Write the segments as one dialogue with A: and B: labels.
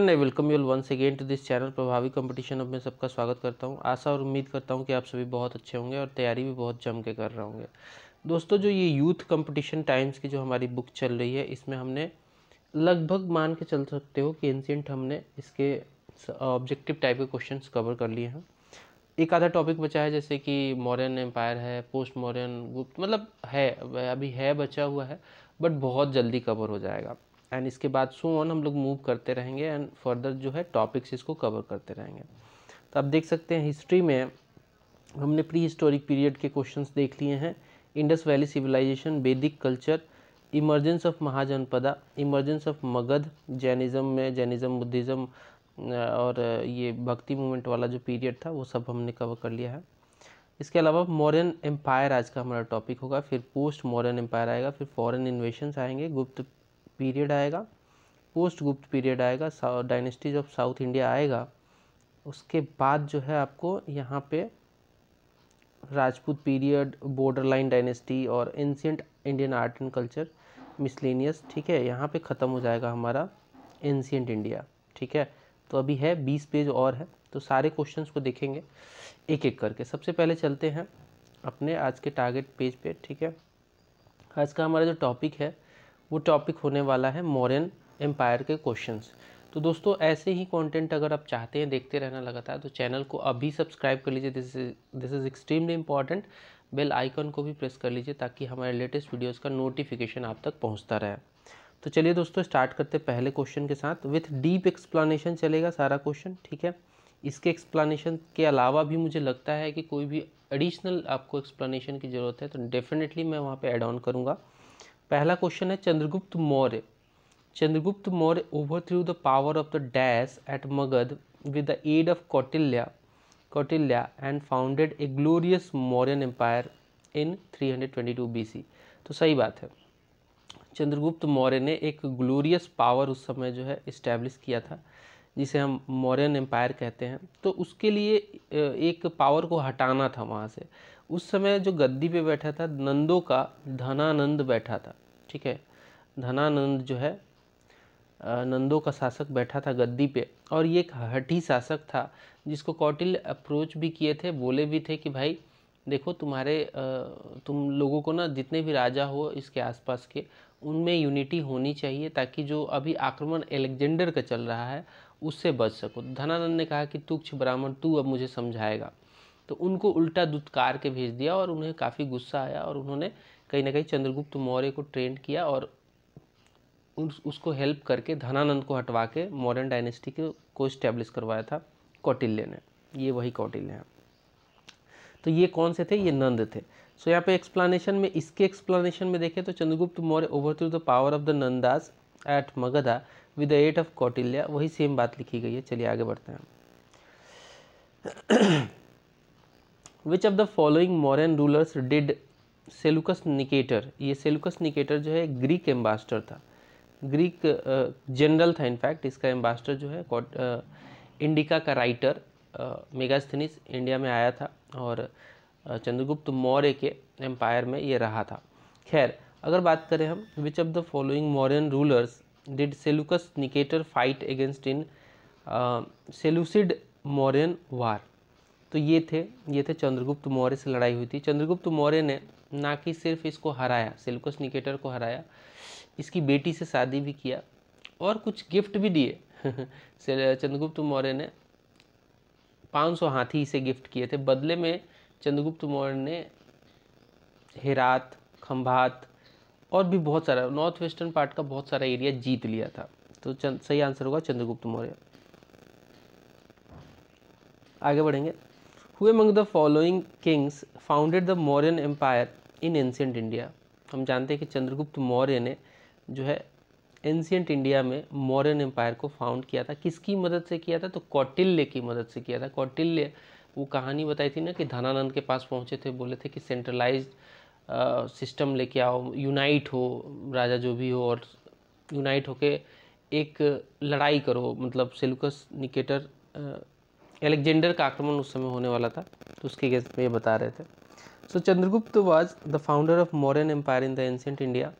A: I welcome you once again to this channel Prabhavi competition. अब मैं सबका स्वागत करता हूं। आशा और उम्मीद करता हूं कि आप सभी बहुत अच्छे होंगे और तैयारी भी बहुत जम के कर रहे होंगे। दोस्तों, जो ये यूथ कंपटीशन टाइम्स की जो हमारी बुक चल रही है, इसमें हमने लगभग मान के चल सकते हो कि एंशिएंट हमने इसके ऑब्जेक्टिव टाइप के क्वेश्चंस कवर कर लिए हैं। एक आधा टॉपिक बचा है, जैसे कि मौर्यन एम्पायर है, पोस्ट मौर्यन, गुप्त, मतलब है अभी है बचा हुआ है, बट बहुत जल्दी कवर हो जाएगा। एंड इसके बाद सो ऑन हम लोग मूव करते रहेंगे एंड फर्दर जो है टॉपिक्स इसको कवर करते रहेंगे। तो आप देख सकते हैं हिस्ट्री में हमने प्री हिस्टोरिक पीरियड के क्वेश्चंस देख लिए हैं। इंडस वैली सिविलाइजेशन, वैदिक culture, emergence of Mahajanapada, emergence of Magadh, Jainism में जैनिज़्म, बुद्धिज़्म और ये भक्ति मूवमेंट वाला जो पीरियड था वो सब हमने कवर कर लिया है। इसके अलावा मौर्यन एम्पायर आज का हमारा टॉपिक होगा, फिर पोस्ट मौर्यन एम्पायर आएगा, फिर फॉरेन इन्वेशंस आएंगे, गुप्त पीरियड आएगा, पोस्ट गुप्त पीरियड आएगा, डायनेस्टीज ऑफ साउथ इंडिया आएगा। उसके बाद जो है आपको यहाँ पे Rajput period, border line dynasty और ancient Indian art and culture, miscellaneous. ठीक है, यहाँ पे ख़त्म हो जाएगा हमारा एंशिएंट इंडिया। ठीक है, तो अभी है 20 पेज और है, तो सारे क्वेश्चंस को देखेंगे एक एक करके। सबसे पहले चलते हैं अपने आज के टारगेट पेज पे। ठीक है, आज का हमारा जो टॉपिक है वो टॉपिक होने वाला है मौर्यन एम्पायर के क्वेश्चंस। तो दोस्तों, ऐसे ही कंटेंट अगर आप चाहते हैं देखते रहना लगातार, तो चैनल को अभी सब्सक्राइब कर लीजिए। This is extremely important. Bell icon को भी प्रेस कर लीजिए ताकि हमारे लेटेस्ट वीडियोस का नोटिफिकेशन आप तक पहुंचता रहे। तो चलिए दोस्तों, स्टार्ट करते पहले क्वेश्चन के साथ। विथ डीप एक्सप्लेनेशन चलेगा सारा क्वेश्चन। ठीक है, इसके एक्सप्लेनेशन के अलावा भी मुझे लगता है कि कोई भी एडिशनल आपको एक्सप्लेनेशन की ज़रूरत है तो डेफिनेटली मैं वहाँ पे ऐड ऑन करूँगा। पहला क्वेश्चन है, Chandragupta Maurya overthrew the power of the Dash at Magad with the aid of Kautilya and founded a glorious Mauryan empire in 322 BC। तो सही बात है, चंद्रगुप्त मौर्य ने एक ग्लोरियस पावर उस समय जो है इस्टेब्लिश किया था, जिसे हम मौर्यन एम्पायर कहते हैं। तो उसके लिए एक पावर को हटाना था वहाँ से। उस समय जो गद्दी पे बैठा था नंदों का धनानंद बैठा था। ठीक है, धनानंद जो है नंदों का शासक बैठा था गद्दी पे, और ये एक हठी शासक था जिसको कौटिल्य अप्रोच भी किए थे, बोले भी थे कि भाई देखो, तुम लोगों को ना, जितने भी राजा हो इसके आसपास के, उनमें यूनिटी होनी चाहिए ताकि जो अभी आक्रमण एलेक्जेंडर का चल रहा है उससे बच सको। धनानंद ने कहा कि तुच्छ ब्राह्मण, तू अब मुझे समझाएगा। तो उनको उल्टा दुत्कार के भेज दिया और उन्हें काफ़ी गुस्सा आया और उन्होंने कहीं ना कहीं चंद्रगुप्त मौर्य को ट्रेंड किया और उसको हेल्प करके धनानंद को हटवा के मौर्यन डायनेस्टी को इस्टेब्लिश करवाया था कौटिल्य ने। ये वही कौटिल्य हैं। तो ये कौन से थे? ये नंद थे। सो यहाँ पे एक्सप्लेनेशन में, इसके एक्सप्लेनेशन में देखें तो Chandragupta Maurya overthrew the power of the Nandas at Magadha with the aid of Kautilya, वही सेम बात लिखी गई है। चलिए आगे बढ़ते हैं। Which of the following Mauryan rulers did Seleucus Nicator, ये सेलुकस निकेटर जो है ग्रीक एम्बेसडर था, ग्रीक जनरल था। इनफैक्ट इसका एम्बेसडर जो है इंडिका का राइटर मेगास्थनीज इंडिया में आया था और चंद्रगुप्त मौर्य के एम्पायर में ये रहा था। खैर, अगर बात करें हम, which of the following Mauryan rulers did Seleucus Nicator fight against in Seleucid Mauryan war, तो ये थे चंद्रगुप्त मौर्य से लड़ाई हुई थी। चंद्रगुप्त मौर्य ने ना कि सिर्फ इसको हराया, सेलुकस निकेटर को हराया, इसकी बेटी से शादी भी किया और कुछ गिफ्ट भी दिए। चंद्रगुप्त मौर्य ने 500 हाथी इसे गिफ्ट किए थे। बदले में चंद्रगुप्त मौर्य ने हेरात, खंभात और भी बहुत सारा नॉर्थ वेस्टर्न पार्ट का बहुत सारा एरिया जीत लिया था। तो सही आंसर होगा चंद्रगुप्त मौर्य। आगे बढ़ेंगे। Who among the following kings founded the Mauryan empire in ancient India. हम जानते हैं कि चंद्रगुप्त मौर्य ने जो है एंशिएंट इंडिया में मौर्यन एम्पायर को फाउंड किया था। किसकी मदद से किया था? तो कौटिल्य की मदद से किया था। कौटिल्य, वो कहानी बताई थी ना कि धनानंद के पास पहुंचे थे, बोले थे कि सेंट्रलाइज्ड सिस्टम लेके आओ, यूनाइट हो, राजा जो भी हो, और यूनाइट होके एक लड़ाई करो। मतलब सेलुकस निकेटर, एलेक्जेंडर का आक्रमण उस समय होने वाला था, तो उसके अगेंस्ट में ये बता रहे थे। So Chandragupta was the founder of Mauryan empire in the ancient India.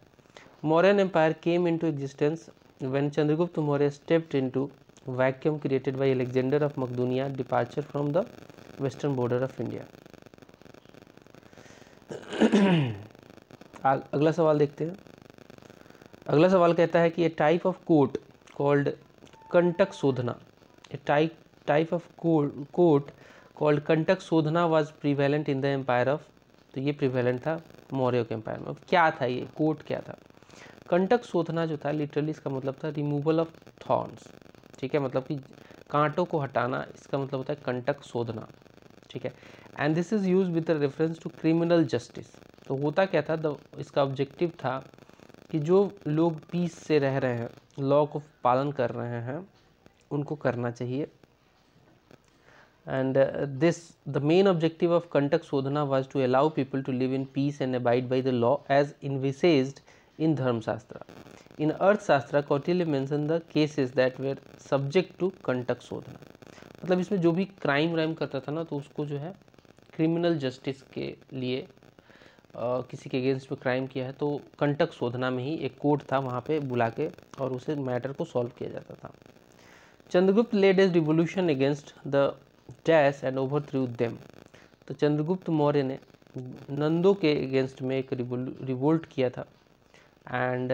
A: Mauryan Empire came into existence when Chandragupta Maurya stepped into vacuum created by Alexander of मकदूनिया departure from the western border of India. अगला सवाल देखते हैं। अगला सवाल कहता है कि a type of court called Kantaka Shodhana, a type of court called Kantaka Shodhana was prevalent in the empire of, तो ये प्रिवेलेंट था मौर्य के एम्पायर में। क्या था ये कोट, क्या था? कंटक शोधना जो था लिटरली इसका मतलब था रिमूवल ऑफ थॉर्न्स, ठीक है, मतलब कि कांटों को हटाना, इसका मतलब होता है कंटक शोधना, ठीक है। And this is use with reference to criminal justice. तो होता क्या था, इसका ऑब्जेक्टिव था कि जो लोग पीस से रह रहे हैं, लॉ को पालन कर रहे हैं, उनको करना चाहिए। And the main objective of Kantak Shodhana was to allow people to live in peace and abide by the law as envisaged in Dharma Shastra. In Arthashastra, Kautilya mentioned the cases that were subject to Kantak Shodhana. मतलब इसमें जो भी crime वाइम करता था ना, तो उसको जो है क्रिमिनल जस्टिस के लिए किसी के अगेंस्ट में क्राइम किया है तो कंटक शोधना में ही एक कोर्ट था, वहाँ पे बुला के और उसे मैटर को सॉल्व किया जाता था। Chandragupta led as revolution against the dash and overthrew them. तो चंद्रगुप्त मौर्य ने नंदों के अगेंस्ट में एक रिवोल्ट किया था एंड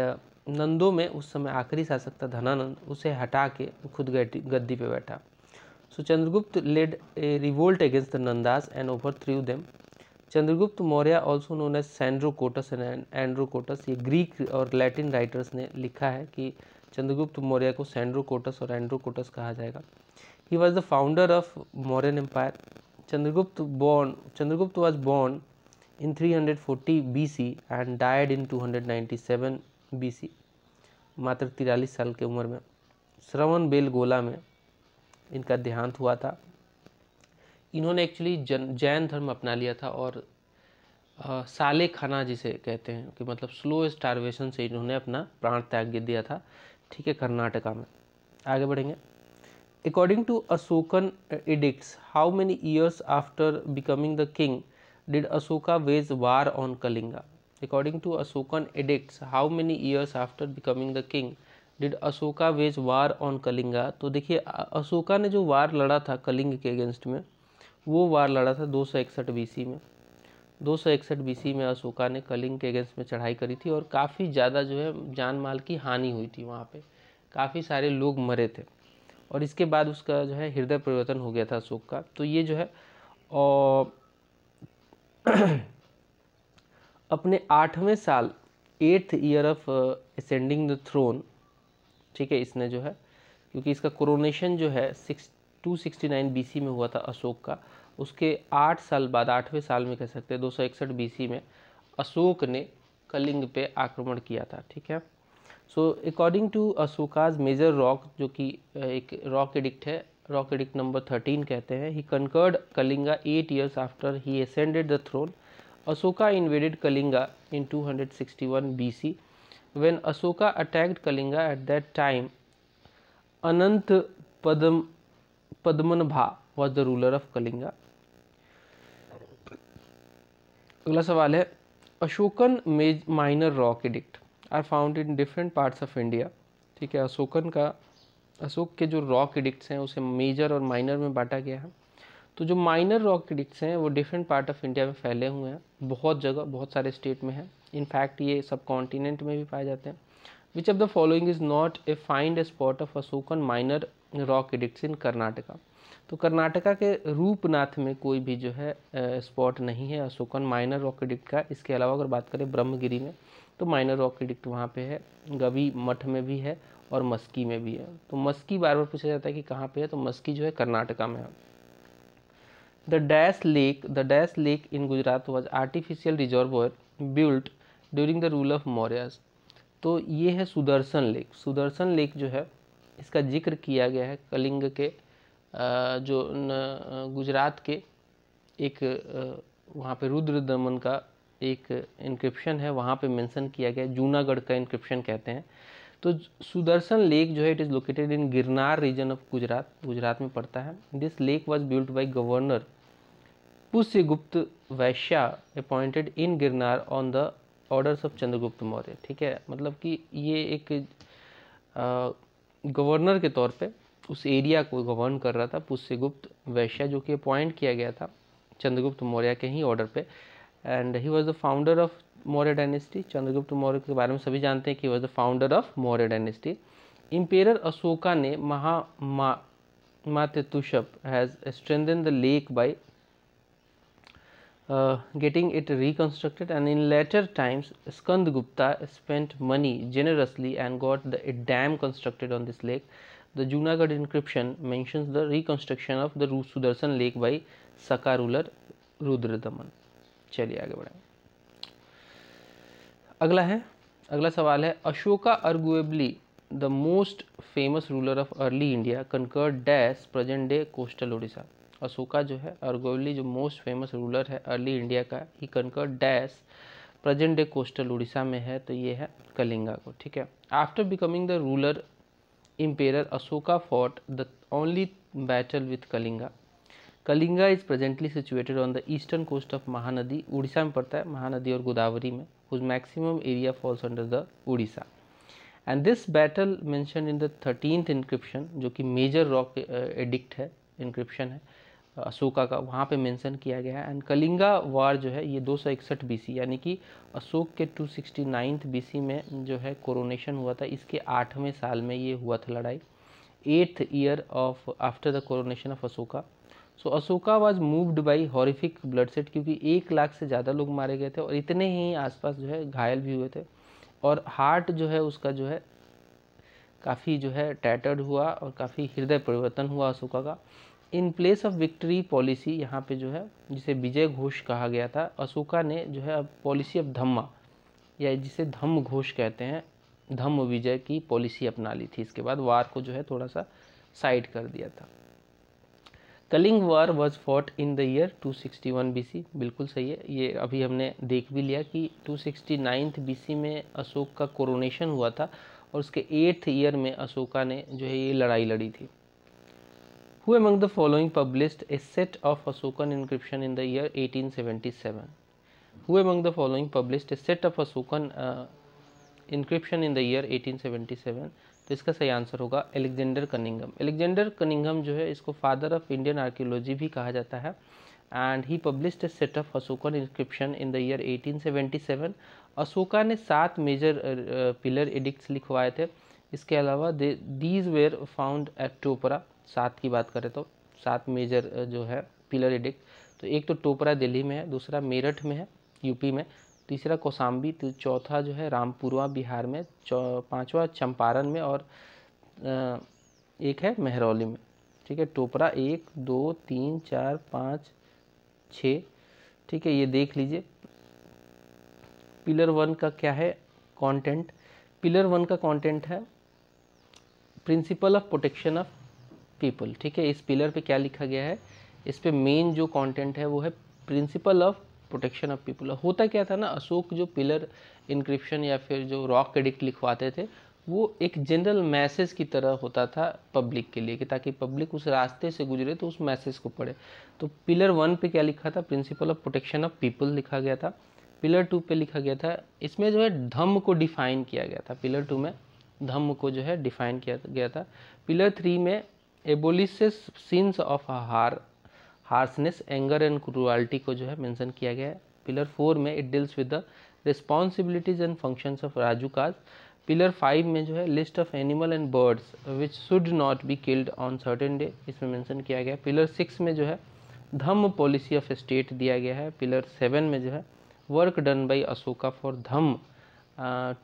A: नंदों में उस समय आखिरी शासक था धनानंद, उसे हटा के खुद गद्दी पे बैठा। So Chandragupta led a revolt against the Nandas and overthrew them. Chandragupta Maurya also known as Sandrocottus and Androcottus, ये ग्रीक और लैटिन राइटर्स ने लिखा है कि चंद्रगुप्त मौर्य को सैंड्रोकोटस और एंड्रोकोटस कहा जाएगा। He was the founder of Mauryan Empire. Chandragupta was born in 340 BC and died in 297 BC. मात्र 43 साल की उम्र में श्रवण बेलगोला में इनका देहांत हुआ था। इन्होंने एक्चुअली जैन धर्म अपना लिया था और साले खाना जिसे कहते हैं कि मतलब स्लो स्टारवेशन से इन्होंने अपना प्राण त्याग दिया था, ठीक है, कर्नाटका में। आगे बढ़ेंगे। According to Ashokan edicts, how many years after becoming the king did Ashoka wage war on Kalinga? According to Ashokan edicts, how many years after becoming the king did Ashoka wage war on Kalinga? तो देखिए अशोका ने जो वार लड़ा था कलिंग के against में, वो वार लड़ा था 261 बीसी में। 261 बीसी में अशोका ने कलिंग के अगेंस्ट में चढ़ाई करी थी और काफ़ी ज़्यादा जो है जान माल की हानि हुई थी, वहाँ पे काफ़ी सारे लोग मरे थे और इसके बाद उसका जो है हृदय परिवर्तन हो गया था अशोक का। तो ये जो है अपने 8वें साल 8th year of ascending the throne, ठीक है, इसने जो है क्योंकि इसका कोरोनेशन जो है 269 बीसी में हुआ था अशोक का, उसके 8 साल बाद 8वें साल में कह सकते हैं 261 बीसी में अशोक ने कलिंग पे आक्रमण किया था, ठीक है। So according to Ashoka's major rock, जो कि एक रॉक एडिक्ट है, रॉक एडिक्ट नंबर 13 कहते हैं, he conquered Kalinga 8 years after he ascended the throne. Ashoka invaded Kalinga in 261 BC। When Ashoka attacked Kalinga at that time Anant Padmanabha was the ruler of Kalinga. अगला सवाल है, Ashokan minor rock edict are found in different parts of India, ठीक है। अशोक के जो rock addicts हैं उसे major और माइनर में बांटा गया है। तो जो माइनर रॉक एडिक्ट्स हैं वो डिफरेंट पार्ट ऑफ इंडिया में फैले हुए हैं, बहुत जगह बहुत सारे स्टेट में है, इनफैक्ट ये सब कॉन्टिनेंट में भी पाए जाते हैं। Which of the following is not a find spot of Ashokan minor rock edicts in Karnataka. तो कर्नाटका के रूपनाथ में कोई भी जो है स्पॉट नहीं है अशोकन माइनर रॉक एडिक्ट का। इसके अलावा अगर बात करें ब्रह्मगिरी में तो माइनर रॉक एडिक्ट वहाँ पे है, गवी मठ में भी है और मस्की में भी है। तो मस्की बार बार पूछा जाता है कि कहाँ पे है, तो मस्की जो है कर्नाटका में है। The dash lake in Gujarat was artificial reservoir built during the rule of Mauryas. तो ये है सुदर्शन लेक जो है इसका जिक्र किया गया है कलिंग के जो गुजरात के एक वहाँ पे रुद्र दमन का एक इंक्रिप्शन है, वहाँ पे मेंशन किया गया है, जूनागढ़ का इंक्रिप्शन कहते हैं। तो सुदर्शन लेक जो है it is located in Girnar region of Gujarat में पड़ता है। This lake was built by governor Pushyagupta Vaishya appointed in Girnar on the orders of Chandragupta Maurya, ठीक है। मतलब कि ये एक गवर्नर के तौर पे उस एरिया को गवर्न कर रहा था पुष्यगुप्त वैश्य, जो कि अपॉइंट किया गया था चंद्रगुप्त मौर्य के ही ऑर्डर पे। And he was the founder of Maurya dynasty. Chandragupta Maurya के बारे में सभी जानते हैं कि was the founder of Maurya dynasty. Emperor Ashoka ने Matitushap has strengthened the lake by getting it reconstructed, and in later times Skandagupta spent money generously and got the dam constructed on this lake. The Junagadh inscription mentions the reconstruction of the Sudarshan lake by Saka ruler Rudradaman. चलिए आगे बढ़ें। अगला सवाल है, Ashoka arguably the most famous ruler of early India conquered dash present day coastal Odisha। Ashoka जो है arguably जो most famous ruler है अर्ली इंडिया का, he conquered dash present day coastal Odisha में है, तो ये है कलिंगा को। ठीक है। After becoming the ruler emperor Ashoka fought the only battle with Kalinga. Kalinga is presently situated on the eastern coast of Mahanadi, Odisha में पड़ता है, महानदी और गोदावरी में, whose maximum area falls under the Odisha. And this battle mention in the 13th encryption, जो कि major rock edict है, encryption है अशोका का, वहाँ पे मेंशन किया गया है। एंड कलिंगा वार जो है ये 261 बीसी, यानी कि अशोक के 269 बीसी में जो है कोरोनेशन हुआ था, इसके 8वें साल में ये हुआ था लड़ाई, 8th year of after the coronation of Ashoka. So Ashoka was moved by horrific bloodshed, क्योंकि 1 लाख से ज़्यादा लोग मारे गए थे और इतने ही आसपास जो है घायल भी हुए थे, और हार्ट जो है उसका जो है काफ़ी जो है टैटर्ड हुआ और काफ़ी हृदय परिवर्तन हुआ अशोका का। In place of victory policy, यहाँ पे जो है जिसे विजय घोष कहा गया था, अशोका ने जो है अब पॉलिसी ऑफ धम्मा, या जिसे धम्म घोष कहते हैं, धम्म विजय की पॉलिसी अपना ली थी। इसके बाद वार को जो है थोड़ा सा साइड कर दिया था। Kaling war was fought in the year 261 BC, बिल्कुल सही है, ये अभी हमने देख भी लिया कि 269 बीसी में अशोक का कोरोनेशन हुआ था और उसके 8th ईयर में अशोका ने जो है ये लड़ाई लड़ी थी। Who among the following published a set of Ashokan inscription in the year 1877? Who among the following published a set of Ashokan inscription in the year 1877? तो इसका सही आंसर होगा एलेक्जेंडर कनिंघम। एलेक्जेंडर कनिंघम जो है इसको father of Indian archaeology भी कहा जाता है, and he published A set of Ashokan inscription in the year 1877। Ashoka ने 7 मेजर पिलर एडिक्ट्स लिखवाए थे। इसके अलावा these where found at Topra, 7 की बात करें तो 7 मेजर जो है पिलर एडिक्ट, तो एक तो टोपरा दिल्ली में है, दूसरा मेरठ में है यूपी में, तीसरा कौसाम्बी, चौथा जो है रामपुरवा बिहार में, 5वां चंपारण में, और एक है महरौली में। ठीक है, टोपरा 1 2 3 4 5 6। ठीक है, ये देख लीजिए। पिलर 1 का क्या है कंटेंट? पिलर 1 का कंटेंट है principle of protection of people. ठीक है, इस पिलर पे क्या लिखा गया है? इस पे मेन जो कंटेंट है वो है principle of protection of people. होता क्या था ना, अशोक जो पिलर इंक्रिप्शन या फिर जो रॉक एडिक्ट लिखवाते थे वो एक जनरल मैसेज की तरह होता था पब्लिक के लिए, कि ताकि पब्लिक उस रास्ते से गुजरे तो उस मैसेज को पढ़े। तो पिलर 1 पे क्या लिखा था? Principle of protection of people लिखा गया था। पिलर 2 पे लिखा गया था, इसमें जो है धम्म को डिफाइन किया गया था। पिलर 2 में धम्म को जो है डिफाइन किया गया था। पिलर 3 में abolishes sins of harshness, anger and cruelty को जो है मेंशन किया गया है। पिलर 4 में it deals with the responsibilities and functions of Rajukas. Pillar 5 में जो है list of animal and birds which should not be killed on certain day, इसमें मेंशन किया गया है। पिलर 6 में जो है धम्म पॉलिसी ऑफ स्टेट दिया गया है। पिलर 7 में जो है work done by Ashoka for Dhamma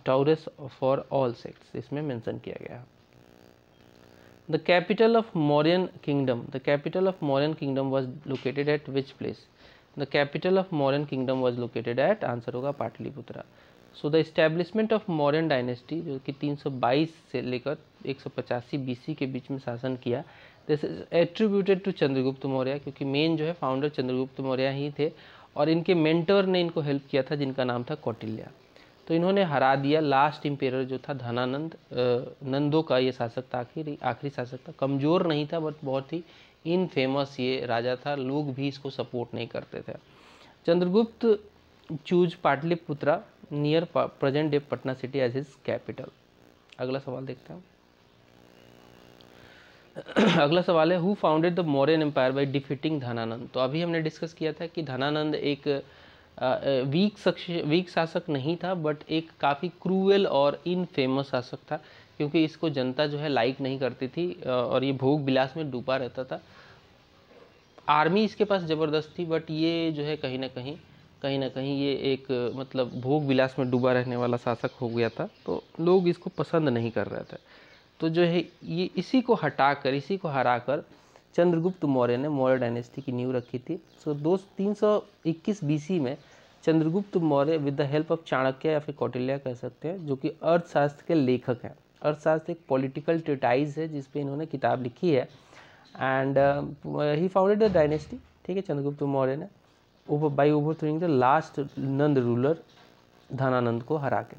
A: taurus for all sects, इसमें मेंशन किया गया है। The capital of Mauryan kingdom, the capital of Mauryan kingdom was located at which place? The capital of Mauryan kingdom was located at, answer होगा Pataliputra. So the establishment of Mauryan dynasty, जो कि 322 से लेकर 185 BC के बीच में शासन किया, this is attributed to Chandragupta Maurya, क्योंकि मेन जो है फाउंडर चंद्रगुप्त मौर्य ही थे और इनके मेंटर ने इनको हेल्प किया था जिनका नाम था कौटिल्य। तो इन्होंने हरा दिया लास्ट इम्पेरर जो था धनानंद, नंदों का ये शासक था, आखिरी शासक था। कमज़ोर नहीं था बट बहुत ही इनफेमस ये राजा था, लोग भी इसको सपोर्ट नहीं करते थे। Chandragupta chose Pataliputra near present day Patna city as his capital. अगला सवाल देखते हैं। अगला सवाल है, who founded the Mauryan empire by defeating Dhanananda. तो अभी हमने डिस्कस किया था कि धनानंद एक वीक शासक नहीं था, बट एक काफ़ी क्रूएल और इनफेमस शासक था, क्योंकि इसको जनता जो है लाइक नहीं करती थी और ये भोग विलास में डूबा रहता था। आर्मी इसके पास ज़बरदस्त थी, बट ये जो है कहीं ना कहीं ये एक मतलब भोग विलास में डूबा रहने वाला शासक हो गया था, तो लोग इसको पसंद नहीं कर रहे थे। तो जो है ये इसी को हराकर चंद्रगुप्त मौर्य ने मौर्य डायनेस्टी की नींव रखी थी। सो 321 बीसी में Chandragupta Maurya with the help of Chanakya या फिर कौटिल्य कह सकते हैं, जो कि अर्थशास्त्र के लेखक हैं। अर्थशास्त्र एक पॉलिटिकल ट्रिटाइज है जिस पे इन्होंने किताब लिखी है, and he founded the dynasty. ठीक है, चंद्रगुप्त मौर्य ने by overthrowing the last Nanda ruler Dhanananda को हरा के।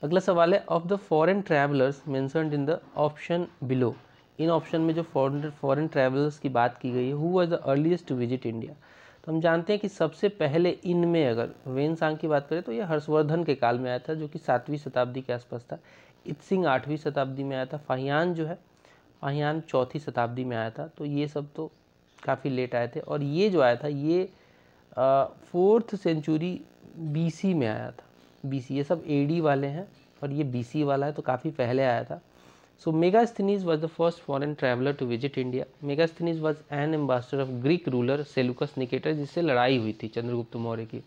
A: अगला सवाल है, of the foreign travellers mentioned in the option below. इन ऑप्शन में जो फॉरेन ट्रैवलर्स की बात की गई है, who was the earliest to visit India. तो हम जानते हैं कि सबसे पहले इनमें अगर वेनसांग की बात करें तो ये हर्षवर्धन के काल में आया था, जो कि 7वीं शताब्दी के आसपास था। इत्सिंग 8वीं शताब्दी में आया था। फाहियान जो है, फाहियान 4वीं शताब्दी में आया था। तो ये सब तो काफ़ी लेट आए थे, और ये जो आया था ये 4th सेंचुरी बीसी में आया था। बीसी, ये सब एडी वाले हैं और ये बीसी वाला है, तो काफ़ी पहले आया था। So Megasthenes was the first foreign traveller to visit India. Megasthenes was an ambassador of Greek ruler Seleucus Nicator, जिससे लड़ाई हुई थी चंद्रगुप्त मौर्य की।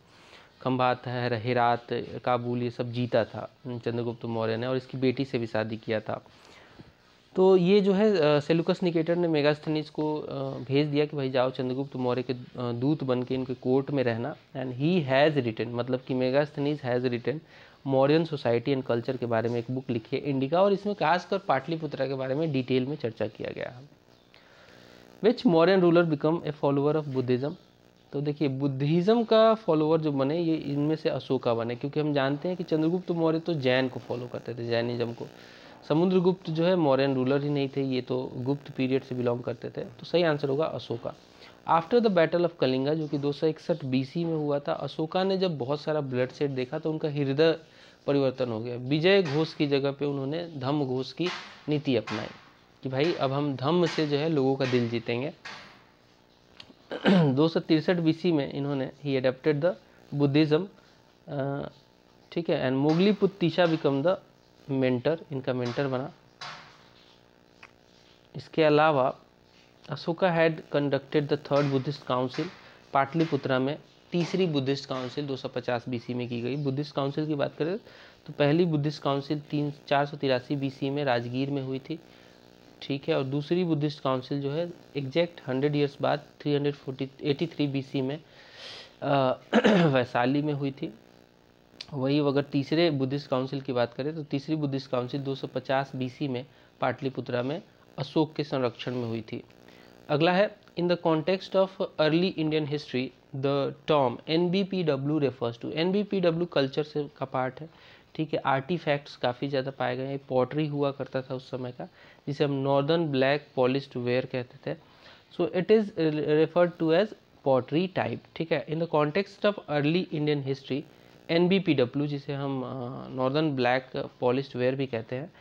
A: खंभात, हेरात, काबुल ये सब जीता था चंद्रगुप्त मौर्य ने, और इसकी बेटी से भी शादी किया था। तो ये जो है सेलुकस निकेटर ने मेगास्थनीज को भेज दिया कि भाई जाओ चंद्रगुप्त मौर्य के दूत बन के इनके कोर्ट में रहना। एंड ही हैज़ रिटन, मतलब कि Megasthenes has written Mauryan society and culture के बारे में एक बुक लिखी है, इंडिका, और इसमें खासकर पाटलिपुत्रा के बारे में डिटेल में चर्चा किया गया है। Which Mauryan ruler become a follower of Buddhism. तो देखिए, बुद्धिज़्म का फॉलोअर जो बने ये इनमें से अशोका बने, क्योंकि हम जानते हैं कि चंद्रगुप्त मौर्य तो जैन को फॉलो करते थे, जैनिज्म को। समुद्रगुप्त जो है मौर्यन रूलर ही नहीं थे, ये तो गुप्त पीरियड से बिलोंग करते थे। तो सही आंसर होगा Ashoka. After the battle of Kalinga, जो कि 261 बीसी में हुआ था, अशोका ने जब बहुत सारा ब्लड सेट देखा तो उनका हृदय परिवर्तन हो गया। विजय घोष की जगह पे उन्होंने धम्म घोष की नीति अपनाई कि भाई अब हम धम्म से जो है लोगों का दिल जीतेंगे। 263 बीसी में इन्होंने ही एडेप्टेड द बुद्धिज़्म, ठीक है। And Moggaliputta Tissa become the mentor, इनका मेंटर बना। इसके अलावा Ashoka had conducted the 3rd Buddhist council, Pataliputra में तीसरी बुद्धिस्ट काउंसिल 250 बीसी में की गई। बुद्धिस्ट काउंसिल की बात करें तो पहली बुद्धिस्ट काउंसिल 483 बीसी में राजगीर में हुई थी, ठीक है। और दूसरी बुद्धिस्ट काउंसिल जो है एग्जैक्ट 100 ईयर्स बाद 383 बीसी में वैशाली में हुई थी। वही अगर तीसरे बुद्धिस्ट काउंसिल की बात करें तो तीसरी बुद्धिस्ट काउंसिल 250 बीसी में पाटलिपुत्रा में अशोक के संरक्षण में हुई थी। अगला है, in the context of early Indian history the term NBPW refers to. NBPW culture से का पार्ट है, ठीक है। आर्टिफैक्ट्स काफ़ी ज़्यादा पाए गए हैं। पॉटरी हुआ करता था उस समय का, जिसे हम नॉर्दर्न ब्लैक पॉलिश्ड वेयर कहते थे। So it is referred to as pottery type, ठीक है। In the context of early Indian history NBPW, जिसे हम नॉर्दर्न ब्लैक पॉलिश्ड वेयर भी कहते हैं,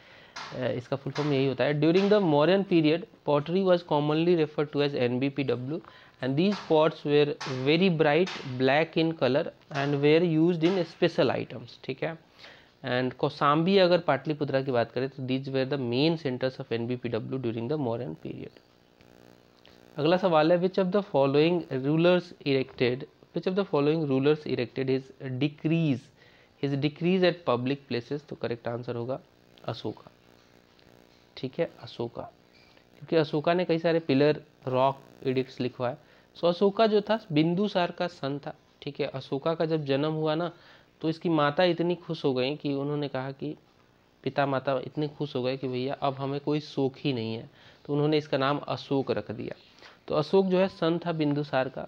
A: इसका फुल फॉर्म यही होता है। During the Mauryan period pottery was commonly referred to as NBPW and these pots were very bright black in colour and were used in special items, ठीक है। And Kaushambi अगर पाटलिपुत्रा की बात करें तो these were the main centres of NBPW during the Mauryan period. अगला सवाल है, विच of the following rulers erected his decrees at public places। तो करेक्ट आंसर होगा अशोका, ठीक है, अशोका, क्योंकि अशोका ने कई सारे पिलर रॉक एडिक्ट्स लिखवाए। सो अशोका जो था बिंदुसार का सन था, ठीक है। अशोका का जब जन्म हुआ ना तो इसकी माता इतनी खुश हो गई कि उन्होंने कहा कि पिता माता इतने खुश हो गए कि भैया अब हमें कोई शोक ही नहीं है, तो उन्होंने इसका नाम अशोक रख दिया। तो अशोक जो है सन था बिंदुसार का।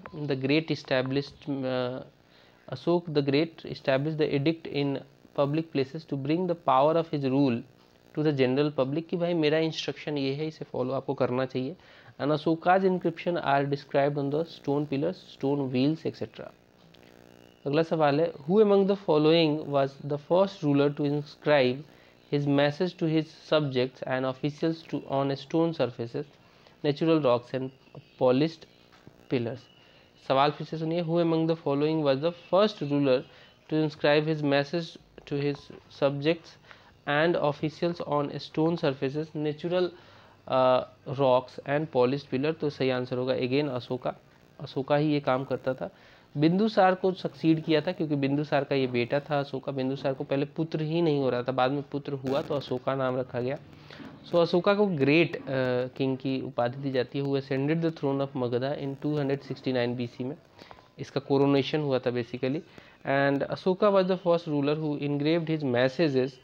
A: Ashok the great established the edict in public places to bring the power of his rule to the general public कि भाई मेरा इंस्ट्रक्शन ये है, इसे फॉलो आपको करना चाहिए। And Ashoka's inscription are described on the stone pillars, stone wheels etcetera. अगला सवाल है, who among the following was the first ruler to inscribe his message to his subjects and officials to on stone surfaces, natural rocks and polished pillars. सवाल फिर से सुनिए. Who among the following was the first ruler to inscribe his message to his subjects and officials on stone surfaces, natural rocks and polished pillar? तो सही answer होगा again Ashoka. Ashoka ही ये काम करता था. बिंदुसार को सक्सीड किया था क्योंकि बिंदुसार का ये बेटा था अशोका. बिंदुसार को पहले पुत्र ही नहीं हो रहा था, बाद में पुत्र हुआ तो अशोका नाम रखा गया. सो अशोका को ग्रेट किंग की उपाधि दी जाती है. Who ascended the throne of Magadha in 269 BC में. इसका कोरोनेशन हुआ था basically. And Ashoka was the first ruler who engraved his messages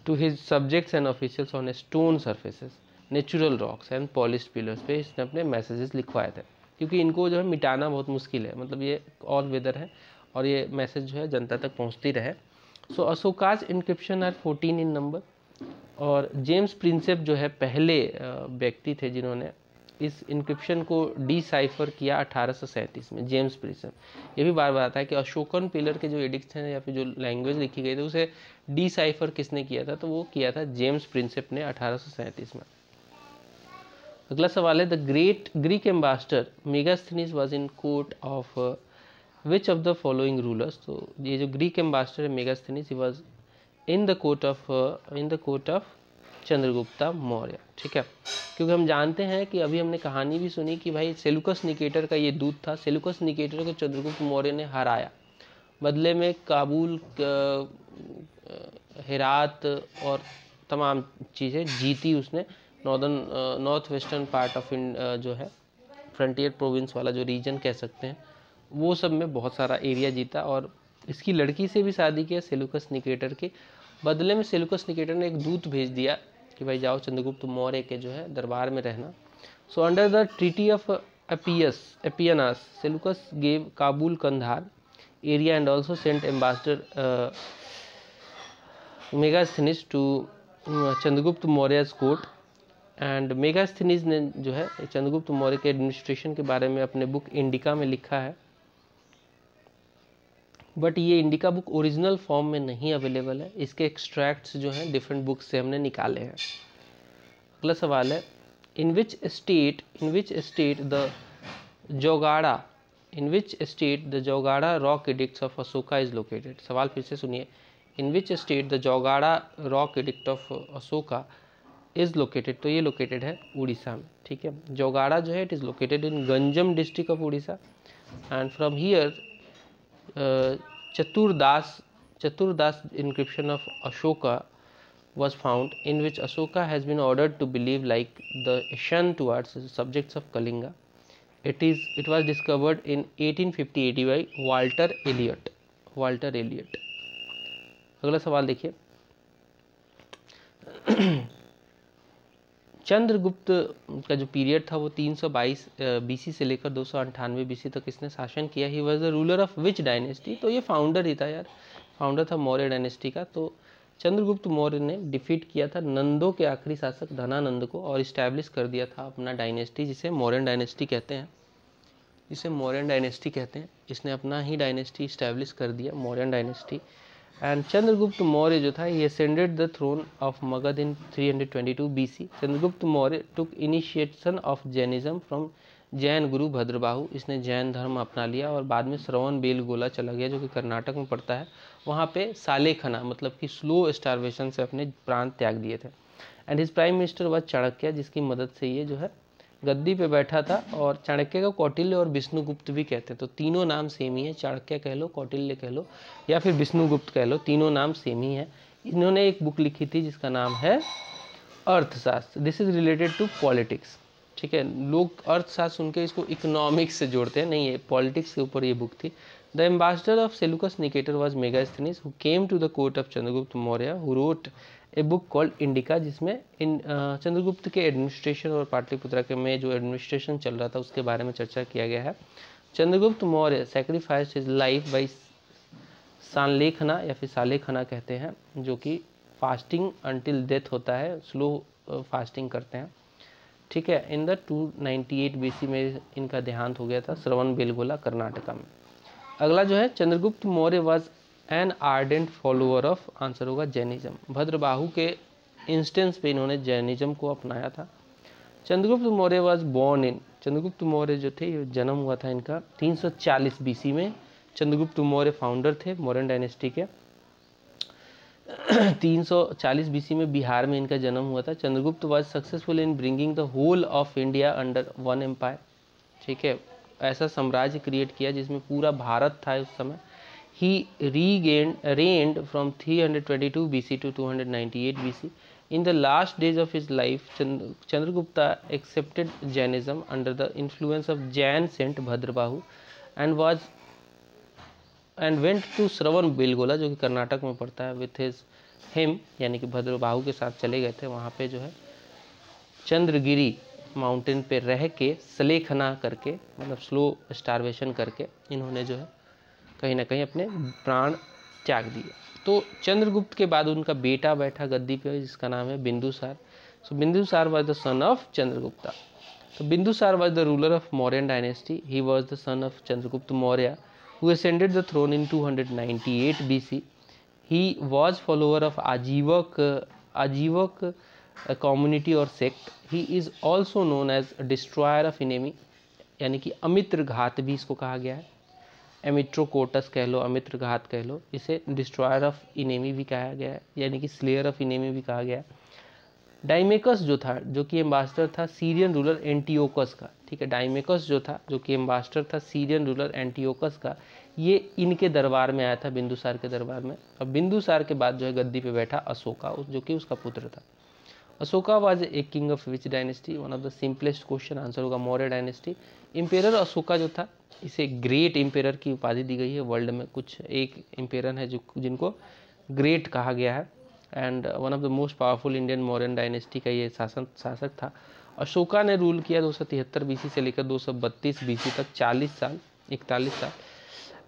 A: to his subjects and officials on stone surfaces, natural rocks and polished pillars पे इसने अपने messages लिखवाए थे, क्योंकि इनको जो है मिटाना बहुत मुश्किल है. मतलब ये ऑल वेदर है और ये मैसेज जो है जनता तक पहुंचती रहे. सो Ashoka's encryption are 14 in number. और जेम्स प्रिंसेप जो है पहले व्यक्ति थे जिन्होंने इस इनक्रिप्शन को डिसाइफर किया 1837 में. James Prinsep. ये भी बार बार आता है कि अशोकन पिलर के जो एडिक्ट्स हैं या फिर जो लैंग्वेज लिखी गई थी उसे डिसाइफर किसने किया था, तो वो किया था जेम्स प्रिंसेप ने 1837 में. अगला सवाल है, the great Greek ambassador Megasthenes was in court of which of the following rulers. तो ये जो ग्रीक एम्बेसडर है Megasthenes, he was in the court of Chandragupta Maurya. ठीक है, क्योंकि हम जानते हैं कि अभी हमने कहानी भी सुनी कि भाई सेलुकस निकेटर का ये दूत था. सेलुकस निकेटर को चंद्रगुप्त मौर्य ने हराया, बदले में काबुल, हेरात और तमाम चीज़ें जीती उसने. नॉर्थ वेस्टर्न पार्ट ऑफ जो है फ्रंटियर प्रोविंस वाला जो रीजन कह सकते हैं, वो सब में बहुत सारा एरिया जीता. और इसकी लड़की से भी शादी किया सेलुकस निकेटर के. बदले में सेलुकस निकेटर ने एक दूत भेज दिया कि भाई जाओ चंद्रगुप्त मौर्य के जो है दरबार में रहना. So under the treaty of Appianus, Seleucus gave Kabul Kandahar area and also sent ambassador Megasthenes to Chandragupta Maurya's court. And Megasthenes ने जो है चंद्रगुप्त मौर्य के एडमिनिस्ट्रेशन के बारे में अपने बुक इंडिका में लिखा है. बट ये इंडिका बुक ओरिजिनल फॉर्म में नहीं अवेलेबल है. इसके एक्सट्रैक्ट्स जो हैं डिफरेंट बुक्स से हमने निकाले हैं. अगला सवाल है, in which state the Jaugada rock edicts of Ashoka is located. सवाल फिर से सुनिए. In which state the Jaugada rock edict of Ashoka is located. तो ये लोकेटेड है उड़ीसा में. ठीक है, जोगाड़ा जो है it is located in Ganjam district of Orissa. And from here Chaturdas inscription of Ashoka was found, in which Ashoka has been ordered to believe like the Shan towards the subjects of Kalinga. It was discovered in 1850 by Walter Elliot. अगला सवाल देखिए. चंद्रगुप्त का जो period था वो 322 BC से लेकर 298 BC तक इसने शासन किया. ही was the ruler of which dynasty. तो ये फाउंडर ही था यार, फाउंडर था मौर्य डायनेस्टी का. तो चंद्रगुप्त मौर्य ने डिफीट किया था नंदों के आखिरी शासक धनानंद को और इस्टेब्लिश कर दिया था अपना डायनेस्टी, जिसे मौर्यन डायनेस्टी कहते हैं. इसने अपना ही डायनेस्टी इस्टेब्लिश कर दिया, मौर्यन डायनेस्टी. एंड चंद्रगुप्त मौर्य जो था ये ascended the throne of Magadh in 322 BC. Chandragupta Maurya took initiation of Jainism from Jain guru Bhadrabahu. इसने जैन धर्म अपना लिया और बाद में श्रवण बेलगोला चला गया जो कि कर्नाटक में पड़ता है. वहाँ पे सालेखना मतलब कि स्लो स्टारवेशन से अपने प्राण त्याग दिए थे. एंड हिज प्राइम मिनिस्टर वह चाणक्य, जिसकी मदद से ये जो है गद्दी पे बैठा था. और चाणक्य को कौटिल्य और विष्णुगुप्त भी कहते हैं. तो तीनों नाम सेम ही है, चाणक्य कह लो, कौटिल्य कह लो या फिर विष्णुगुप्त कह लो, तीनों नाम सेम ही है. इन्होंने एक बुक लिखी थी जिसका नाम है Arthashastra. This is related to politics. ठीक है, लोग अर्थशास्त्र सुन के इसको इकोनॉमिक्स से जोड़ते हैं, नहीं, ये पॉलिटिक्स के ऊपर ये बुक थी. The ambassador of Seleucus Nicator was Megasthenes who came to the court of Chandragupta Maurya who wrote a book called Indica, जिसमें चंद्रगुप्त के एडमिनिस्ट्रेशन और पाटलिपुत्रा के में जो एडमिनिस्ट्रेशन चल रहा था उसके बारे में चर्चा किया गया है. Chandragupta Maurya sacrificed his life by Sallekhana या फिर सालेखना कहते हैं, जो कि फास्टिंग अंटिल डेथ होता है, स्लो फास्टिंग करते हैं. ठीक है, इन द 298 BC में इनका देहांत हो गया था श्रवण बेलगोला कर्नाटका में. अगला जो है, Chandragupta Maurya was an ardent follower of, answer होगा जैनिज्म. भद्रबाहु के इंस्टेंस पे इन्होंने जैनिज्म को अपनाया था। Chandragupta Maurya was born in, Chandragupta Maurya जो थे ये जन्म हुआ था इनका 340 बीसी में। चंद्रगुप्त मौर्य फाउंडर थे मौर्यन डायनेस्टी के। 340 बीसी में बिहार में इनका जन्म हुआ था। Chandragupta was successful in bringing the whole of India under one empire, ठीक है, ऐसा साम्राज्य क्रिएट किया जिसमें पूरा भारत था उस समय। ही reigned from 322 BC to 298 BC. In the last days of his life, Chandragupta accepted Jainism under the influence of Jain saint Bhadrabahu and went to Shravan Belgola, जो कि कर्नाटक में पड़ता है, with his him, यानी कि भद्रबाहु के साथ चले गए थे वहाँ पे जो है चंद्रगिरी माउंटेन पे रह के सलेखना करके, मतलब स्लो स्टारवेशन करके इन्होंने जो है कहीं ना कहीं अपने प्राण त्याग दिए। तो चंद्रगुप्त के बाद उनका बेटा बैठा गद्दी पे जिसका नाम है Bindusara. So Bindusara was the son of Chandragupta. तो Bindusara was the ruler of Mauryan dynasty. He was the son of Chandragupta Maurya who ascended the throne in 298 BC. He was follower of Ajivak community or sect. He is also known as destroyer of enemy, यानी कि अमित्र घात भी इसको कहा गया है। एमिट्रोकोटस कह लो, अमित्र घात कह लो, इसे डिस्ट्रॉयर ऑफ इनेमी भी कहा गया है, यानी कि स्लेयर ऑफ इनेमी भी कहा गया है। डाइमेकस जो था, जो कि एम्बासडर था सीरियन रूलर एंटियोकस का, ठीक है, डाइमेकस जो था, जो कि एम्बासडर था सीरियन रूलर एंटियोकस का, ये इनके दरबार में आया था, बिंदुसार के दरबार में। अब बिंदुसार के बाद जो है गद्दी पे बैठा अशोका, जो कि उसका पुत्र था। Ashoka was a king of which dynasty? One of the simplest question, answer होगा मौर्य डायनेस्टी। इंपेरर अशोका जो था, इसे ग्रेट इंपेरर की उपाधि दी गई है। वर्ल्ड में कुछ एक इंपेरर है जिनको ग्रेट कहा गया है, and one of the most powerful Indian Mauryan dynasty का ये शासक था। अशोका ने रूल किया 273 बीसी से लेकर 232 बीसी तक, 41 साल।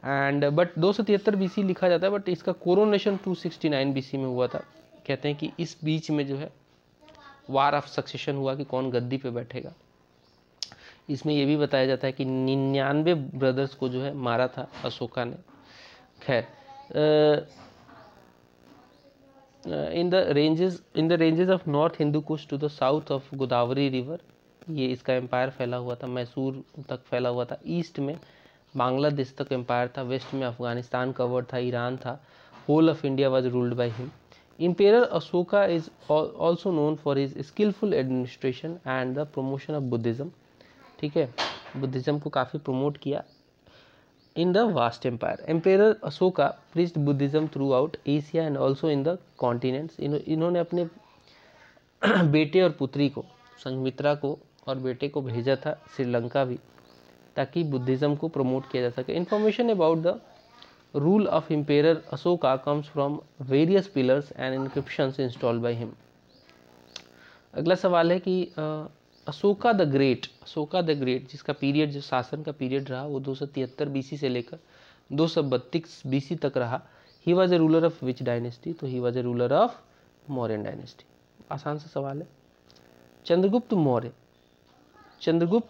A: एंड बट 273 बीसी लिखा जाता है, बट इसका कोरोनेशन 269 बीसी में हुआ था। कहते हैं कि इस बीच में जो है वार ऑफ सक्सेशन हुआ कि कौन गद्दी पे बैठेगा। इसमें यह भी बताया जाता है कि 99 ब्रदर्स को जो है मारा था अशोका ने। खैर, in the ranges of north Hindu Kush to the south of Godavari river, ये इसका एम्पायर फैला हुआ था, मैसूर तक फैला हुआ था। ईस्ट में बांग्लादेश तक एम्पायर था, वेस्ट में अफगानिस्तान कवर्ड था, ईरान था। Whole of India was ruled by him. Emperor Ashoka is also known for his skillful administration and the promotion of Buddhism, ठीक है, बुद्धिज्म को काफ़ी प्रमोट किया in the vast empire. Emperor Ashoka preached Buddhism throughout Asia and also in the continents. इन्होंने अपने बेटे और पुत्री को, संघमित्रा को और बेटे को भेजा था श्रीलंका भी, ताकि बुद्धिज्म को प्रमोट किया जा सके। Information about the rule of emperor Ashoka comes from various pillars and inscriptions installed by him. अगला सवाल है कि अशोका द ग्रेट जिसका पीरियड, जो शासन का पीरियड रहा वो 273 बीसी से लेकर 232 बीसी तक रहा। He was a ruler of which dynasty? तो he was a ruler of Mauryan dynasty. आसान सा सवाल है। Chandragupta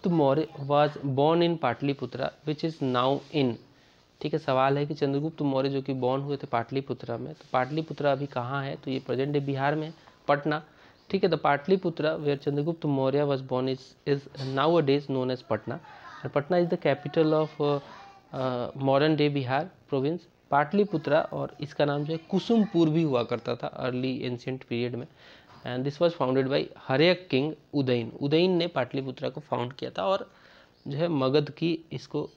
A: Maurya was born in Pataliputra which is now in, ठीक है। सवाल है कि चंद्रगुप्त मौर्य जो कि बॉर्न हुए थे पाटलिपुत्रा में, तो पाटलिपुत्रा अभी कहाँ है? तो ये प्रेजेंट डे बिहार में, पटना, ठीक है। The Pataliputra where Chandragupta Maurya was born is nowadays known as Patna, and Patna is the capital of modern day Bihar province. Pataliputra, और इसका नाम जो है कुसुमपुर भी हुआ करता था अर्ली एंशिएंट पीरियड में, and this was founded by Haryanka king Udayan ने पाटलिपुत्रा को फाउंड किया था, और जो है मगध की इसको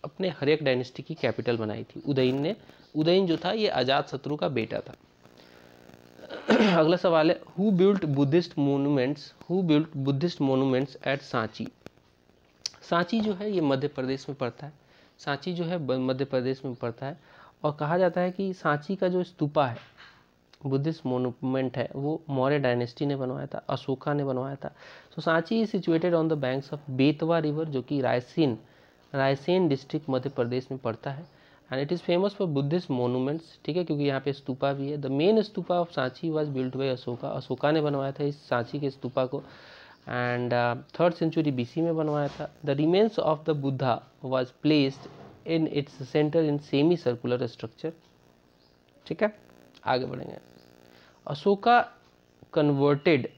A: अपने हर्यक डायनेस्टी की कैपिटल बनाई थी उदयन जो था ये अजात शत्रु का बेटा था। अगला सवाल है, who built Buddhist monuments at Sanchi? Sanchi जो है ये मध्य प्रदेश में पड़ता है। सांची जो है मध्य प्रदेश में पड़ता है, और कहा जाता है कि सांची का जो स्तूपा है, बुद्धिस्ट मोनूमेंट है, वो मौर्य डायनेस्टी ने बनवाया था, अशोका ने बनवाया था। So Sanchi is situated on the banks of Betwa river, जो कि रायसेन डिस्ट्रिक्ट मध्य प्रदेश में पड़ता है, and it is famous for Buddhist monuments, ठीक है, क्योंकि यहाँ पे स्तूपा भी है। The main stupa of Sanchi was built by Ashoka ने बनवाया था इस सांची के स्तूपा को, एंड 3rd सेंचुरी बीसी में बनवाया था। The remains of the Buddha was placed in its centre in semi circular structure, ठीक है। आगे बढ़ेंगे। Ashoka converted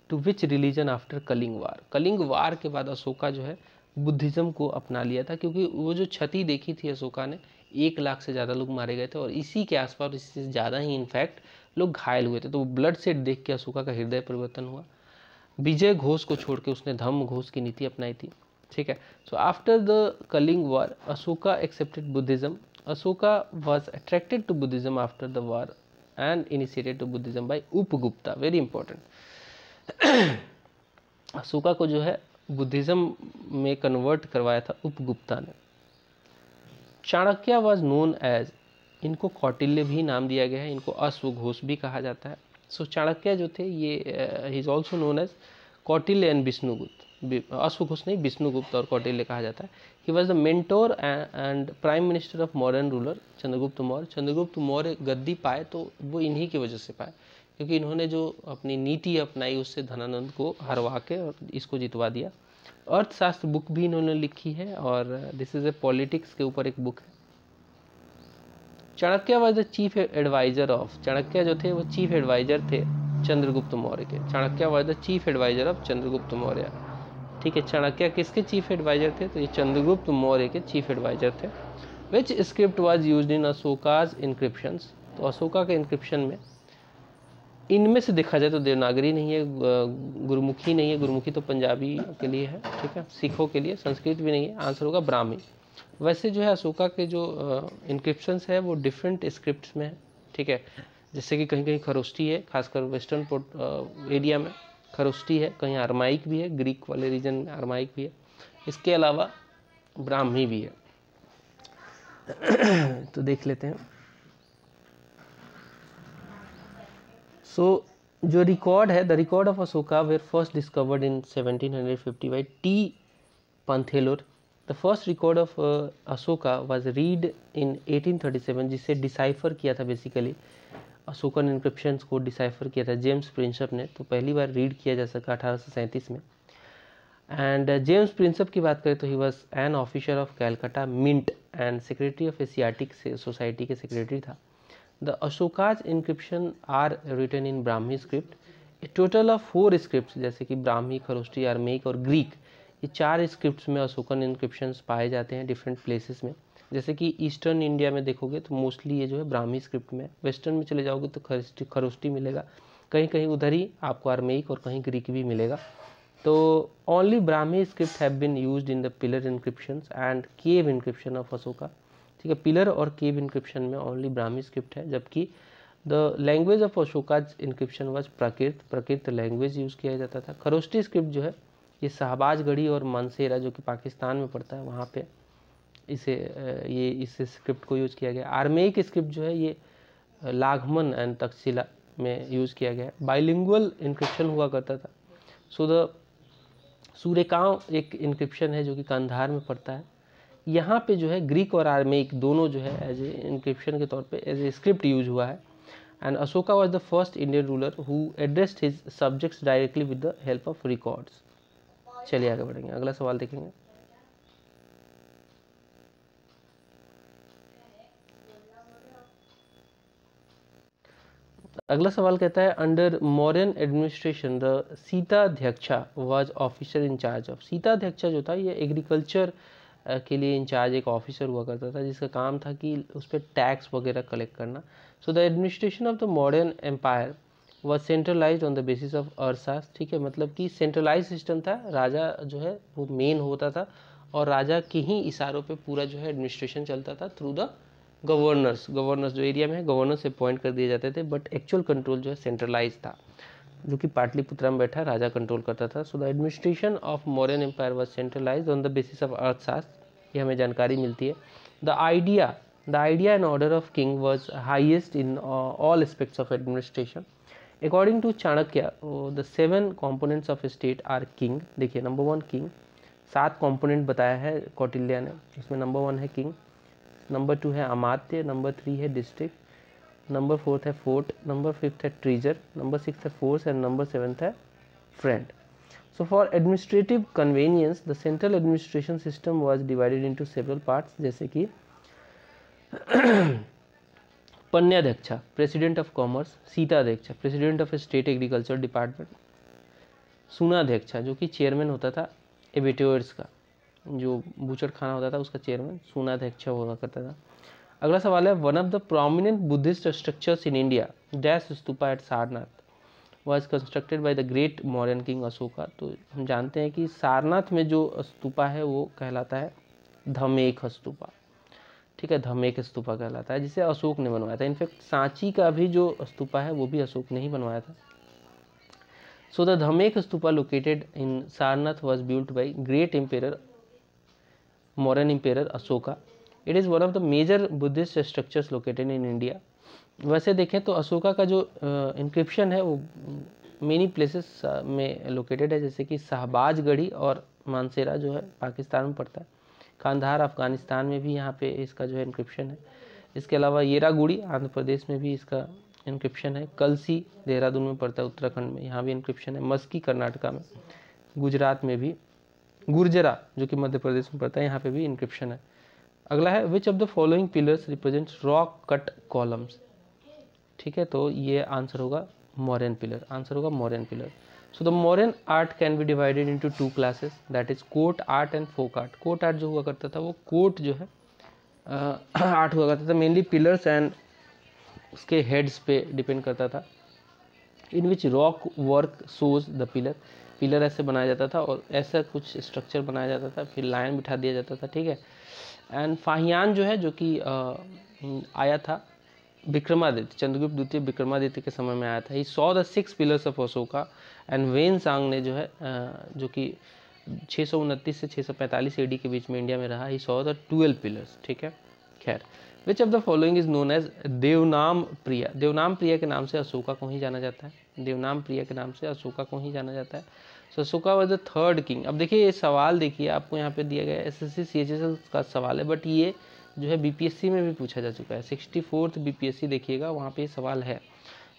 A: to which religion after Kaling war. Kaling war के बाद अशोका जो है बुद्धिज़्म को अपना लिया था, क्योंकि वो जो क्षति देखी थी अशोका ने, 1 लाख से ज़्यादा लोग मारे गए थे और इसी के आसपास, इससे ज़्यादा ही इनफैक्ट लोग घायल हुए थे। तो वो ब्लड सेट देख के अशोका का हृदय परिवर्तन हुआ। विजय घोष को छोड़ के उसने धम्म घोष की नीति अपनाई थी। ठीक है। So after the Kaling war Ashoka accepted Buddhism. Ashoka was attracted to Buddhism after the war and initiated to Buddhism by Upagupta. Very important. Ashoka को जो है बुद्धिज्म में कन्वर्ट करवाया था उपगुप्ता ने। चाणक्य वॉज नोन एज, इनको कौटिल्य भी नाम दिया गया है, इनको अश्वघोष भी कहा जाता है। सो चाणक्य जो थे ये he is also known as Kautilya and Vishnugupta. अश्वघोष नहीं, विष्णुगुप्त और कौटिल्य कहा जाता है। He was the mentor and prime minister of modern ruler Chandragupta Maurya. Chandragupta Maurya गद्दी पाए तो वो इन्हीं की वजह से पाए, क्योंकि इन्होंने जो अपनी नीति अपनाई उससे धनानंद को हरवा के और इसको जितवा दिया। अर्थशास्त्र बुक भी इन्होंने लिखी है और दिस इज ए पॉलिटिक्स के ऊपर एक बुक है। Chanakya was the chief adviser of, Chanakya जो थे वो चीफ एडवाइजर थे चंद्रगुप्त मौर्य के। Chanakya was the chief adviser of Chandragupta Maurya. ठीक है, चाणक्य किसके चीफ एडवाइजर थे? तो ये चंद्रगुप्त मौर्य के चीफ एडवाइजर थे। विच script was used in Ashoka's encryptions. तो अशोका के इंक्रिप्शन में इनमें से देखा जाए तो देवनागरी नहीं है, गुरुमुखी नहीं है, गुरुमुखी तो पंजाबी के लिए है, ठीक है, सिखों के लिए, संस्कृत भी नहीं है, आंसर होगा ब्राह्मी। वैसे जो है अशोका के जो इंक्रिप्शंस है वो डिफरेंट स्क्रिप्ट्स में है। ठीक है, जैसे कि कहीं कहीं खरोष्टी है, खासकर वेस्टर्न एरिया में खरोष्टी है, कहीं अरमाइक भी है, ग्रीक वाले रीजन में अरमाइक भी है, इसके अलावा ब्राह्मी भी है। तो देख लेते हैं। सो जो रिकॉर्ड है, the record of Ashoka were first discovered in 1750 by T पंथेलोर। The first record of Ashoka was read in 1837, जिसे डिसाइफर किया था, बेसिकली अशोकन इंक्रिप्शंस को डिसाइफर किया था जेम्स प्रिंसप ने। तो पहली बार रीड किया जा सका 1837 में। एंड जेम्स प्रिंसप की बात करें तो he was an officer of Calcutta mint and secretary of Asiatic Society के सेक्रेटरी था। The Ashoka's inscription are written in Brahmi script. A total of 4 script, जैसे कि ब्राह्मी, खरोष्टी, अरमेक और ग्रीक, ये 4 स्क्रिप्ट्स में अशोकन इंक्रिप्शंस पाए जाते हैं डिफरेंट प्लेसेस में। जैसे कि ईस्टर्न इंडिया में देखोगे तो मोस्टली ये जो है ब्राह्मी स्क्रिप्ट में, वेस्टर्न में चले जाओगे तो खरोष्टी मिलेगा, कहीं कहीं उधर ही आपको अरमेक और कहीं ग्रीक भी मिलेगा। तो only Brahmi script have been used in the pillar inscriptions and cave inscription of Ashoka. ठीक है, पिलर और केव इंक्रिप्शन में ओनली ब्राह्मी स्क्रिप्ट है, जबकि the language of Ashoka's inscription was Prakrit language use किया जाता था। खरोष्टी स्क्रिप्ट जो है ये शहबाजगढ़ी और मानसेरा, जो कि पाकिस्तान में पड़ता है, वहाँ पे इस स्क्रिप्ट को यूज़ किया गया। आर्मेइक स्क्रिप्ट जो है ये लाघमन एंड तक्षशिला में यूज़ किया गया है। बाइलिंगुअल इंक्रिप्शन हुआ करता था। सो द सूर्यकांव एक इंक्रिप्शन है जो कि कंधार में पड़ता है। यहाँ पे जो है ग्रीक और आर्मेइक दोनों जो है एज ए इंक्रिप्शन के तौर पे एज ए स्क्रिप्ट यूज हुआ है। And Ashoka was the first Indian ruler who addressed his subjects directly with the help of records. चलिए आगे बढ़ेंगे, अगला सवाल देखेंगे। अगला सवाल कहता है, under Mauryan administration the Sitadhyaksha was officer in charge of. Sitadhyaksha जो था ये एग्रीकल्चर के लिए इंचार्ज एक ऑफिसर हुआ करता था, जिसका काम था कि उस पर टैक्स वगैरह कलेक्ट करना। So the administration of the modern empire was centralise on the basis of Arthashastra. ठीक है, मतलब कि सेंट्रलाइज सिस्टम था, राजा जो है वो मेन होता था और राजा के ही इशारों पे पूरा जो है एडमिनिस्ट्रेशन चलता था थ्रू द गवर्नर्स जो एरिया में है गवर्नर से अपॉइंट कर दिए जाते थे, बट एक्चुअल कंट्रोल जो है सेंट्रलाइज था, जो कि पाटलिपुत्रा में बैठा राजा कंट्रोल करता था। So the administration of Mauryan empire was centralised on the basis of Arthashastra, ये हमें जानकारी मिलती है। The idea and order of king was highest in all aspects of administration. According to Chanakya the 7 components of state are king. देखिए, number 1 king, 7 component बताया है कौटिल्य ने, इसमें नंबर 1 है किंग, नंबर 2 है अमात्य, नंबर 3 है डिस्ट्रिक्ट, नंबर 4 है फोर्ट, नंबर 5 है ट्रीजर, नंबर 6 है फोर्स एंड नंबर 7 है friend. So for administrative convenience the central administration system was divided into several parts, जैसे कि Panyadhyaksha president of commerce, Sitadhyaksha president of state agriculture department, Sunadhyaksha जो कि chairman होता था एबेटोर्स का, जो बूचड़ खाना होता था उसका चेयरमैन सूनाध्यक्षा हुआ करता था। अगला सवाल है, one of the prominent Buddhist structures in India dash stupa at Sarnath was constructed by the great Mauryan king Ashoka. तो हम जानते हैं कि सारनाथ में जो स्तूपा है वो कहलाता है धमेख स्तूपा, ठीक है, धमेख स्तूपा कहलाता है, जिसे अशोक ने बनवाया था। इनफैक्ट सांची का भी जो स्तूपा है वो भी अशोक ने ही बनवाया था। So the Dhamek stupa located in Sarnath was built by great emperor Mauryan emperor Ashoka. It is one of the major Buddhist structures located in India. वैसे देखें तो अशोका का जो इंक्रिप्शन है वो मेनी प्लेसेस में लोकेटेड है, जैसे कि शाहबाज गढ़ी और मानसेरा जो है पाकिस्तान में पड़ता है, कांधार अफगानिस्तान में भी यहाँ पे इसका जो है इंक्रिप्शन है। इसके अलावा येरागुड़ी आंध्र प्रदेश में भी इसका इंक्रिप्शन है, कलसी देहरादून में पड़ता है उत्तराखंड में, यहाँ भी इंक्रिप्शन है, मस्की कर्नाटका में, गुजरात में भी, गुर्जरा जो कि मध्य प्रदेश में पड़ता है यहाँ पे भी इंक्रिप्शन है। अगला है, विच of the following pillars represents rock cut columns, ठीक है, तो ये आंसर होगा मौर्यन पिलर, आंसर होगा Mauryan pillar. So the Mauryan art can be divided into two classes, that is court art and folk art. Court art जो हुआ करता था वो कोर्ट जो है आर्ट हुआ करता था, मेनली पिलर्स एंड उसके हेड्स पे डिपेंड करता था, in which rock work shows the pillar, pillar ऐसे बनाया जाता था और ऐसा कुछ स्ट्रक्चर बनाया जाता था, फिर लाइन बिठा दिया जाता था, ठीक है। एंड फाहियान जो है, जो कि आया था विक्रमादित्य, चंद्रगुप्त द्वितीय विक्रमादित्य के समय में आया था। He saw the 6 pillars of Ashoka and Hiuen Tsang ने जो है जो कि 629 से 645 एडी के बीच में इंडिया में रहा, ही सॉ द 12 पिलर्स, ठीक है। खैर, which of the following is known as Devanam Priya. Devanam Priya के नाम से अशोका को ही जाना जाता है, देवनाम प्रिया के नाम से अशोका को ही जाना जाता है। So Ashoka was the third king. अब देखिए ये सवाल देखिए आपको यहाँ पे दिया गया है, SSC CHS का सवाल है, बट ये जो है BPSC में भी पूछा जा चुका है, 64th BPSC देखिएगा वहाँ पे सवाल है।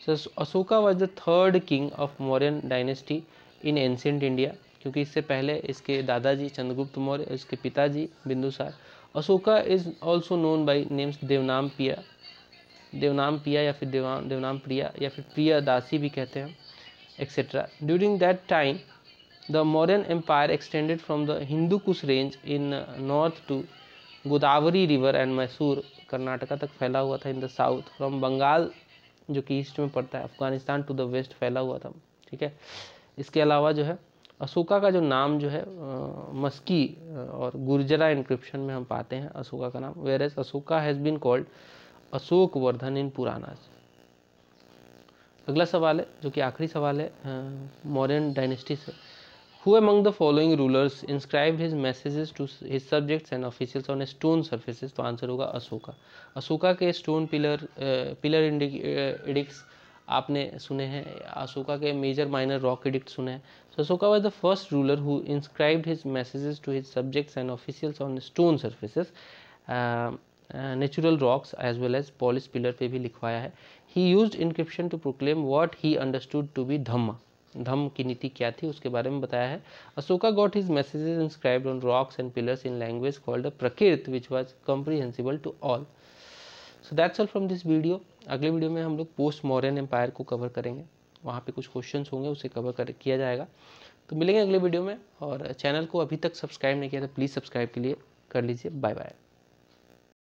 A: So Ashoka was the third king of Mauryan dynasty in ancient India, क्योंकि इससे पहले इसके दादाजी चंद्रगुप्त मौर्य, इसके पिताजी Bindusara. Ashoka is also known by names Devanam Piya, Devanam पिया या फिर देवनाम प्रिया या फिर प्रिया दासी भी कहते हैं, etcetera. During that time the Mauryan empire extended from the Hindu Kush range in north to Godavari river and Mysore, Karnataka तक फैला हुआ था, in the south from Bengal जो कि ईस्ट में पड़ता है, अफगानिस्तान टू द वेस्ट फैला हुआ था, ठीक है। इसके अलावा जो है अशोका का जो नाम जो है मस्की और गुर्जरा इंक्रिप्शन में हम पाते हैं अशोका का नाम, whereas Ashoka has been called Ashok Vardhan in Puranas. अगला सवाल है जो कि आखिरी सवाल है मौर्यन डायनेस्टी से, Who among the following rulers inscribed his messages to his subjects and officials on stone surfaces? तो आंसर होगा अशोका। अशोका के स्टोन पिलर एडिक्ट्स आपने सुने हैं, अशोका के मेजर माइनर रॉक एडिक्ट सुने हैं। So Ashoka was the first ruler who inscribed his messages to his subjects and officials on stone surfaces, natural rocks as well as polished pillar पे भी लिखवाया है। He used encryption to proclaim what he understood to be धम्म, धम्म की नीति क्या थी उसके बारे में बताया है। Ashoka got his messages inscribed on rocks and pillars in language called Prakrit which was comprehensible to all. So that's all from this video. अगले वीडियो में हम लोग पोस्ट मौर्यन एम्पायर को कवर करेंगे, वहाँ पे कुछ क्वेश्चंस होंगे उसे कवर किया जाएगा। तो मिलेंगे अगले वीडियो में, और चैनल को अभी तक सब्सक्राइब नहीं किया तो प्लीज़ सब्सक्राइब के लिए कर लीजिए। Bye bye.